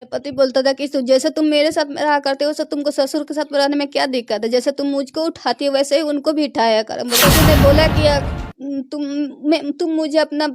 पति बोलता था कि जैसे तुम मेरे साथ में रहा करते हो, वैसे तुमको ससुर के साथ में रहने में क्या दिक्कत है? जैसे तुम मुझको उठाती हो वैसे ही उनको भी उठाया कर। ससुर ने बोला कि तुम मुझे अपना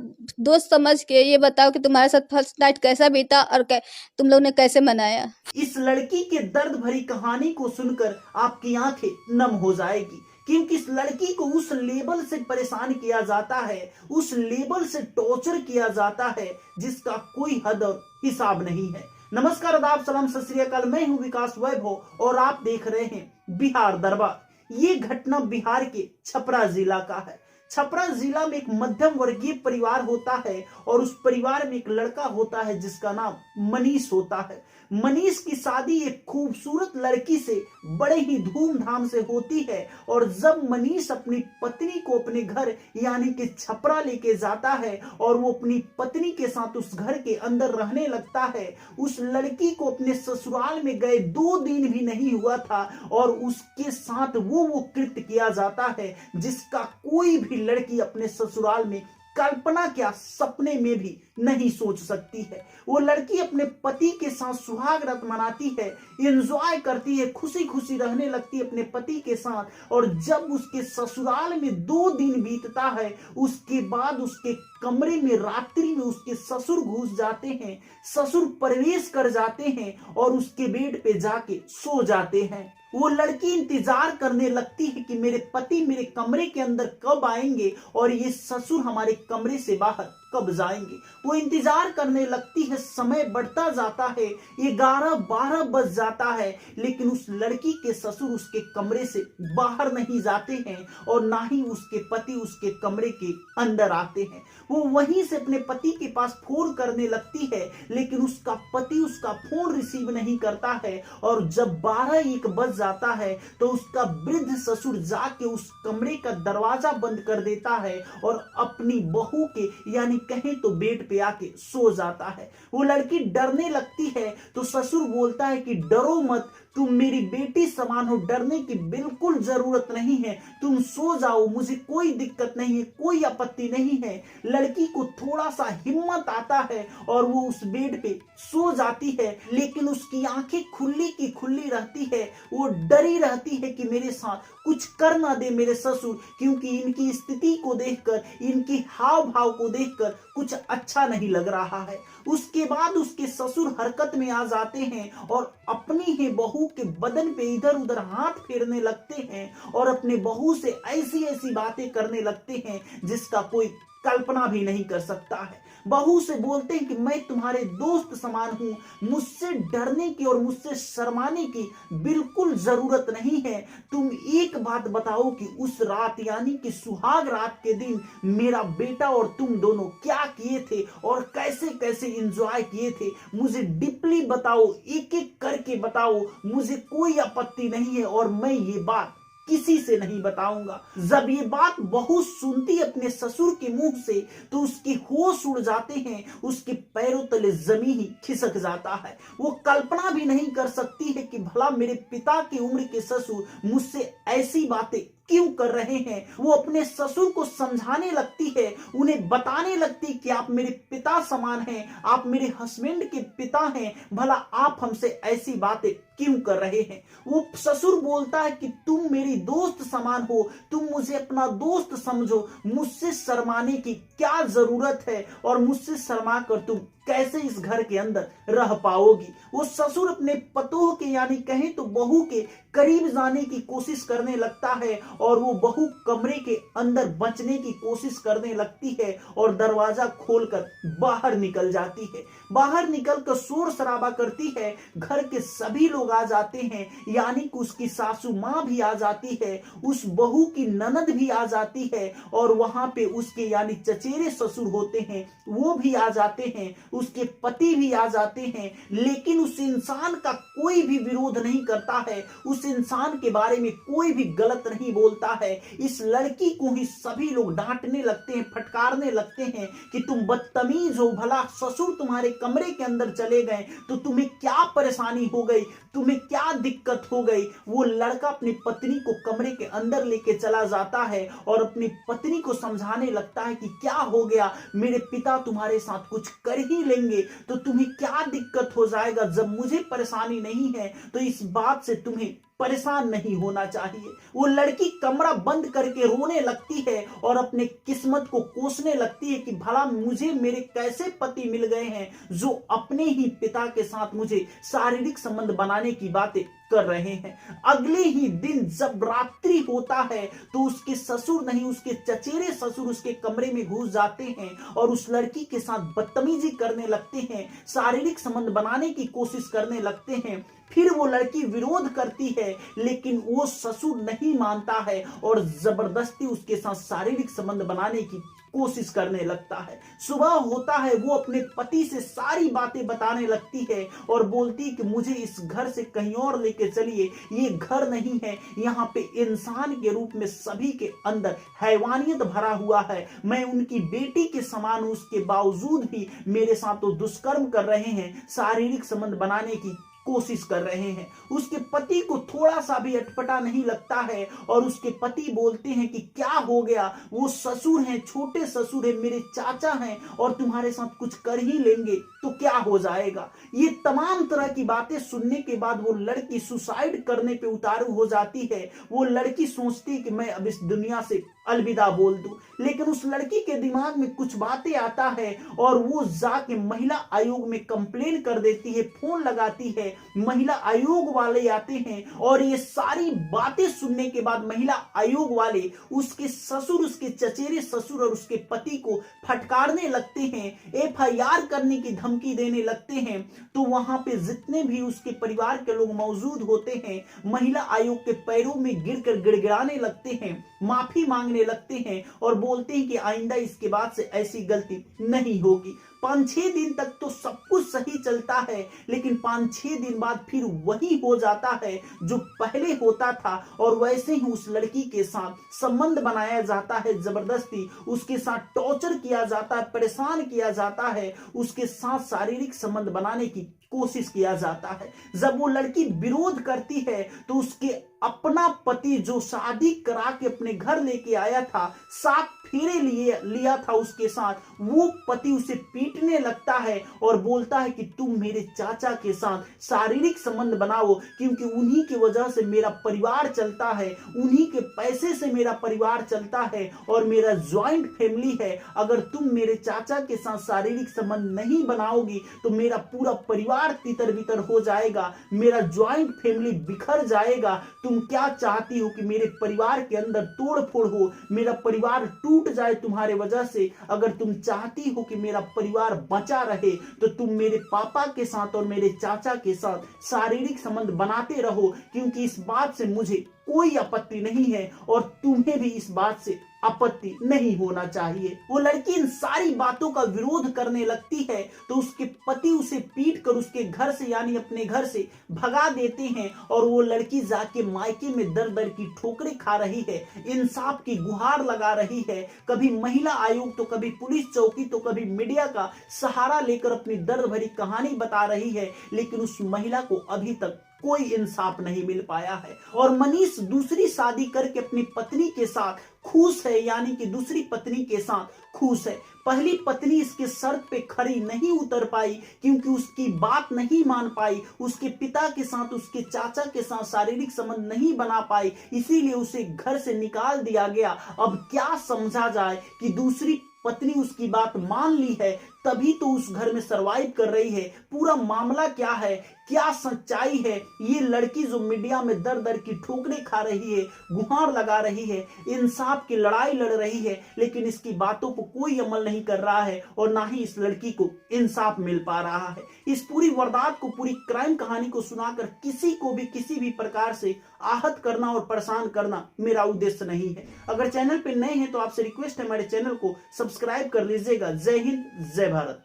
दोस्त समझ के ये बताओ कि तुम्हारे साथ फर्स्ट नाइट कैसा बीता और तुम लोग ने कैसे मनाया। इस लड़की के दर्द भरी कहानी को सुनकर आपकी आंखें नम हो जाएगी, क्योंकि इस लड़की को उस लेवल से परेशान किया जाता है, उस लेवल से टॉर्चर किया जाता है जिसका कोई हद और हिसाब नहीं है। नमस्कार, आदाब, सलाम, सत श्री अकाल। मैं हूं विकास वैभव और आप देख रहे हैं बिहार दरबार। ये घटना बिहार के छपरा जिला का है। छपरा जिला में एक मध्यम वर्गीय परिवार होता है और उस परिवार में एक लड़का होता है जिसका नाम मनीष होता है। मनीष की शादी एक खूबसूरत लड़की से बड़े ही धूमधाम से होती है और जब मनीष अपनी पत्नी को अपने घर यानी कि छपरा लेके जाता है और वो अपनी पत्नी के साथ उस घर के अंदर रहने लगता है, उस लड़की को अपने ससुराल में गए 2 दिन भी नहीं हुआ था और उसके साथ वो कृत्य किया जाता है जिसका कोई भी लड़की अपने ससुराल में कल्पना क्या सपने में भी नहीं सोच सकती है। वो लड़की अपने पति के साथ सुहाग रात मनाती है, एंजॉय करती है, खुशी खुशी रहने लगती है अपने पति के साथ। और जब उसके ससुराल में 2 दिन बीतता है, उसके बाद उसके कमरे में रात्रि में उसके ससुर घुस जाते हैं, ससुर प्रवेश कर जाते हैं और उसके बेड पे जाके सो जाते हैं। वो लड़की इंतजार करने लगती है कि मेरे पति मेरे कमरे के अंदर कब आएंगे और ये ससुर हमारे कमरे से बाहर कब जाएंगे। वो इंतजार करने लगती है, समय बढ़ता जाता है, 11-12 बज जाता है, लेकिन उस लड़की के ससुर उसके कमरे से बाहर नहीं जाते हैं और ना ही उसके पति उसके कमरे के अंदर आते हैं। वो वहीं से अपने पति के पास फोन करने लगती है, लेकिन उसका पति उसका फोन रिसीव नहीं करता है और जब 12-1 बज जाता है तो उसका वृद्ध ससुर जाके उस कमरे का दरवाजा बंद कर देता है और अपनी बहू के यानी कहें तो बेड पे आके सो जाता है। वो लड़की डरने लगती है तो ससुर बोलता है कि डरो मत, तुम मेरी बेटी समान हो, डरने की बिल्कुल जरूरत नहीं है, तुम सो जाओ, मुझे कोई दिक्कत नहीं है, कोई आपत्ति नहीं है। लड़की को थोड़ा सा हिम्मत आता है और वो उस बेड पे सो जाती है, लेकिन उसकी आंखें खुली की खुली रहती है। वो डरी रहती है कि मेरे साथ कुछ कर ना दे मेरे ससुर, क्योंकि इनकी स्थिति को देखकर, इनकी हाव भाव को देखकर कुछ अच्छा नहीं लग रहा है। उसके बाद उसके ससुर हरकत में आ जाते हैं और अपनी ही बहू के बदन पे इधर उधर हाथ फेरने लगते हैं और अपने बहू से ऐसी ऐसी बातें करने लगते हैं जिसका कोई कल्पना भी नहीं कर सकता है। बहू से बोलते हैं कि मैं तुम्हारे दोस्त समान हूं, मुझसे डरने की और मुझसे शर्माने की बिल्कुल जरूरत नहीं है। तुम एक बात बताओ कि उस रात यानी कि सुहाग रात के दिन मेरा बेटा और तुम दोनों क्या किए थे और कैसे कैसे एंजॉय किए थे, मुझे डीपली बताओ, एक एक करके बताओ, मुझे कोई आपत्ति नहीं है और मैं ये बात किसी से नहीं बताऊंगा। जब ये बात बहू सुनती अपने ससुर के मुंह से तो उसके होश उड़ जाते हैं, उसके पैरों तले जमीन ही खिसक जाता है। वो कल्पना भी नहीं कर सकती है कि भला मेरे पिता की उम्र के ससुर मुझसे ऐसी बातें क्यों कर रहे हैं। वो अपने ससुर को समझाने लगती है, उन्हें बताने लगती कि आप मेरे पिता समान हैं, आप मेरे हस्बैंड के पिता हैं, भला आप हमसे ऐसी बातें क्यों कर रहे हैं। वो ससुर बोलता है कि तुम मेरी दोस्त समान हो, तुम मुझे अपना दोस्त समझो, मुझसे शर्माने की क्या जरूरत है और मुझसे शर्मा कर तुम कैसे इस घर के अंदर रह पाओगी। वो ससुर अपने पतोह के यानी कहें तो बहू के करीब जाने की कोशिश करने लगता है और वो बहू कमरे के अंदर बचने की कोशिश करने लगती है और दरवाजा खोलकर बाहर निकल जाती है। बाहर निकलकर शोर शराबा करती है, घर के सभी लोग आ जाते हैं, यानी कि उसकी सासू माँ भी आ जाती है, उस बहू की ननद भी आ जाती है और वहां पे उसके यानी चचेरे ससुर होते हैं वो भी आ जाते हैं, उसके पति भी आ जाते हैं, लेकिन उस इंसान का कोई भी विरोध नहीं करता है, उस इंसान के बारे में कोई भी गलत नहीं बोलता है। इस लड़की को ही सभी लोग डांटने लगते हैं, फटकारने लगते हैं कि तुम बदतमीज हो, भला ससुर तुम्हारे कमरे के अंदर चले गए तो तुम्हें क्या परेशानी हो गई, तुम्हें क्या दिक्कत हो गई। वो लड़का अपनी पत्नी को कमरे के अंदर लेके चला जाता है और अपनी पत्नी को समझाने लगता है कि क्या हो गया, मेरे पिता तुम्हारे साथ कुछ कर ही लेंगे तो तुम्हें क्या दिक्कत हो जाएगा। जब मुझे परेशानी नहीं है तो इस बात से तुम्हें परेशान नहीं होना चाहिए। वो लड़की कमरा बंद करके रोने लगती है और अपने किस्मत को कोसने लगती है कि भला मुझे मेरे कैसे पति मिल गए हैं जो अपने ही पिता के साथ मुझे शारीरिक संबंध बनाने की बातें कर रहे हैं। अगले ही दिन जब रात्रि होता है तो उसके ससुर नहीं, उसके चचेरे ससुर उसके कमरे में घुस जाते हैं और उस लड़की के साथ बदतमीजी करने लगते हैं, शारीरिक संबंध बनाने की कोशिश करने लगते हैं। फिर वो लड़की विरोध करती है लेकिन वो ससुर नहीं मानता है और जबरदस्ती उसके साथ शारीरिक संबंध बनाने की कोशिश करने लगता है। सुबह होता है, वो अपने पति से सारी बातें बताने लगती है और बोलती है कि मुझे इस घर से कहीं और लेके चलिए, ये घर नहीं है, यहाँ पे इंसान के रूप में सभी के अंदर हैवानियत भरा हुआ है। मैं उनकी बेटी के समान हूं, उसके बावजूद भी मेरे साथ तो दुष्कर्म कर रहे हैं, शारीरिक संबंध बनाने की कोशिश कर रहे हैं। उसके पति को थोड़ा सा भी अटपटा नहीं लगता है और उसके पति बोलते हैं कि क्या हो गया, वो ससुर हैं, छोटे ससुर हैं, मेरे चाचा हैं और तुम्हारे साथ कुछ कर ही लेंगे तो क्या हो जाएगा। ये तमाम तरह की बातें सुनने के बाद वो लड़की सुसाइड करने पे उतारू हो जाती है। वो लड़की सोचती कि मैं अब इस दुनिया से अलविदा बोल दूं, लेकिन उस लड़की के दिमाग में कुछ बातें आता है और वो जाके महिला आयोग में कंप्लेन कर देती है, फोन लगाती है। महिला आयोग वाले आते हैं और ये सारी बातें सुनने के बाद महिला आयोग वाले उसके ससुर, उसके चचेरे ससुर और उसके पति को फटकारने लगते हैं, एफआईआर करने की धमकी देने लगते हैं। तो वहां पे जितने भी उसके परिवार के लोग मौजूद होते हैं महिला आयोग के पैरों में गिरकर गिड़गिड़ाने लगते हैं, माफी मांगने लगते हैं और बोलते हैं कि आइंदा इसके बाद से ऐसी गलती नहीं होगी। 5-6 दिन तक तो सब कुछ सही चलता है लेकिन 5-6 दिन बाद फिर वही हो जाता है जो पहले होता था और वैसे ही उस लड़की के साथ संबंध बनाया जाता है, जबरदस्ती उसके साथ टॉर्चर किया जाता है, परेशान किया जाता है, उसके साथ शारीरिक संबंध बनाने की कोशिश किया जाता है। जब वो लड़की विरोध करती है तो उसके अपना पति जो शादी करा के अपने घर लेके आया था, 7 फेरे लिया था उसके साथ, वो पति उसे पीटने लगता है और बोलता है कि तुम मेरे चाचा के साथ शारीरिक संबंध बनाओ क्योंकि उन्हीं की वजह से मेरा परिवार चलता है, उन्हीं के पैसे से मेरा परिवार चलता है और मेरा ज्वाइंट फैमिली है। अगर तुम मेरे चाचा के साथ शारीरिक संबंध नहीं बनाओगी तो मेरा पूरा परिवार तितर बितर हो जाएगा, मेरा ज्वाइंट फैमिली बिखर जाएगा। तुम क्या चाहती हो कि मेरे परिवार के अंदर तोड़फोड़ हो, मेरा परिवार टूट जाए तुम्हारे वजह से। अगर तुम चाहती हो कि मेरा परिवार बचा रहे तो तुम मेरे पापा के साथ और मेरे चाचा के साथ शारीरिक संबंध बनाते रहो क्योंकि इस बात से मुझे कोई आपत्ति नहीं है और तुम्हें भी इस बात से आपत्ति नहीं होना चाहिए। वो लड़की इन सारी बातों का विरोध करने लगती है तो उसके पति उसे पीट कर उसके घर से यानी अपने घर से भगा देते हैं और वो लड़की जाके मायके में दर दर की ठोकरें खा रही है, इंसाफ की गुहार लगा रही है। कभी महिला आयोग तो कभी पुलिस चौकी तो कभी मीडिया का सहारा लेकर अपनी दर्द भरी कहानी बता रही है, लेकिन उस महिला को अभी तक कोई इंसाफ नहीं मिल पाया है। और मनीष दूसरी शादी करके अपनी पत्नी के साथ खुश है, यानी कि दूसरी पत्नी के साथ खुश है। पहली पत्नी इसके शर्त पे खरी नहीं उतर पाई क्योंकि उसकी बात नहीं मान पाई, उसके पिता के साथ, उसके चाचा के साथ शारीरिक संबंध नहीं बना पाई, इसीलिए उसे घर से निकाल दिया गया। अब क्या समझा जाए कि दूसरी पत्नी उसकी बात मान ली है तभी तो उस घर में सरवाइव कर रही है। पूरा मामला क्या है, क्या सच्चाई है? ये लड़की जो मीडिया में दर दर की ठोकरें खा रही है, गुहार लगा रही है, इंसाफ की लड़ाई लड़ रही है, लेकिन इसकी बातों पर कोई अमल नहीं कर रहा है और ना ही इस लड़की को इंसाफ मिल पा रहा है। इस पूरी वारदात को, पूरी क्राइम कहानी को सुनाकर किसी को भी किसी भी प्रकार से आहत करना और परेशान करना मेरा उद्देश्य नहीं है। अगर चैनल पे नए हैं तो आपसे रिक्वेस्ट है हमारे चैनल को सब्सक्राइब कर लीजिएगा। जय हिंद, जय भारत।